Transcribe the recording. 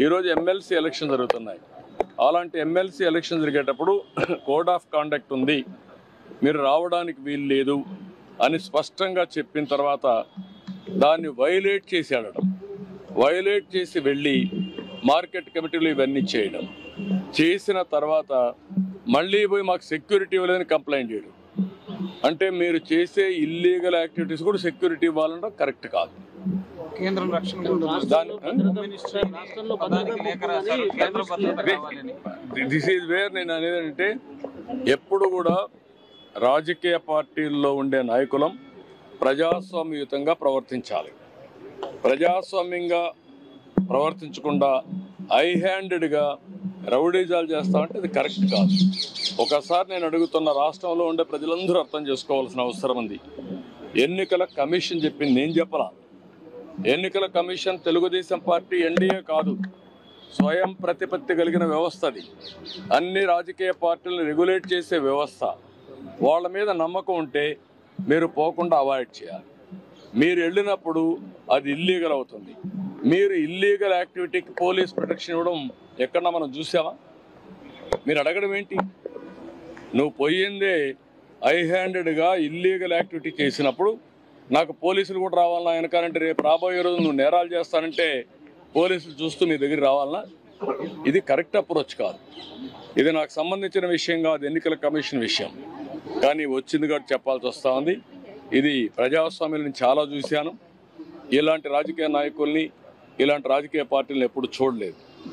ఈరోజు MLC election జరుగుతున్నాయి. అలాంటి ఎమ్మెల్సీ ఎలక్షన్ జరిగేటప్పుడు కోడ్ ఆఫ్ కాండక్ట్ ఉంది, మీరు రావడానికి వీలు లేదు అని స్పష్టంగా చెప్పిన తర్వాత దాన్ని వైలేట్ చేసి ఆడడం, వైలేట్ చేసి వెళ్ళి మార్కెట్ కమిటీలు ఇవన్నీ చేయడం, చేసిన తర్వాత మళ్ళీ పోయి మాకు సెక్యూరిటీ ఇవ్వలేదని కంప్లైంట్ చేయడం. అంటే మీరు చేసే ఇల్లీగల్ యాక్టివిటీస్ కూడా సెక్యూరిటీ ఇవ్వాలంటే కరెక్ట్ కాదు. దిస్ ఈజ్ వేర్ నేను అనేది అంటే ఎప్పుడు కూడా రాజకీయ పార్టీల్లో ఉండే నాయకులం ప్రజాస్వామ్యయుతంగా ప్రవర్తించాలి. ప్రజాస్వామ్యంగా ప్రవర్తించకుండా హై హ్యాండెడ్గా రౌడీజాలు చేస్తామంటే అది కరెక్ట్ కాదు. ఒకసారి నేను అడుగుతున్న, రాష్ట్రంలో ఉండే ప్రజలందరూ అర్థం చేసుకోవాల్సిన అవసరం ఉంది. ఎన్నికల కమిషన్ చెప్పింది, నేను చెప్పలా. ఎన్నికల కమిషన్ తెలుగుదేశం పార్టీ ఎన్డీఏ కాదు, స్వయం ప్రతిపత్తి కలిగిన వ్యవస్థ. అది అన్ని రాజకీయ పార్టీలను రెగ్యులేట్ చేసే వ్యవస్థ. వాళ్ళ మీద నమ్మకం ఉంటే మీరు పోకుండా అవాయిడ్ చేయాలి. మీరు వెళ్ళినప్పుడు అది ఇల్లీగల్ అవుతుంది. మీరు ఇల్లీగల్ యాక్టివిటీకి పోలీస్ ప్రొటెక్షన్ ఇవ్వడం ఎక్కడన్నా మనం చూసామా? మీరు అడగడం ఏంటి? నువ్వు పోయిందే హై హ్యాండెడ్గా ఇల్లీగల్ యాక్టివిటీ చేసినప్పుడు నాకు పోలీసులు కూడా రావాలన్నా వెనకాలంటే రేపు రాబోయే రోజు నువ్వు నేరాలు చేస్తానంటే పోలీసులు చూస్తూ నీ దగ్గర రావాలన్నా? ఇది కరెక్ట్ అప్రోచ్ కాదు. ఇది నాకు సంబంధించిన విషయం కాదు, ఎన్నికల కమిషన్ విషయం. కానీ వచ్చింది కాబట్టి చెప్పాల్సి వస్తూ ఉంది. ఇది ప్రజాస్వామ్యాలను చాలా చూశాను. ఇలాంటి రాజకీయ నాయకుల్ని, ఇలాంటి రాజకీయ పార్టీలను ఎప్పుడు చూడలేదు.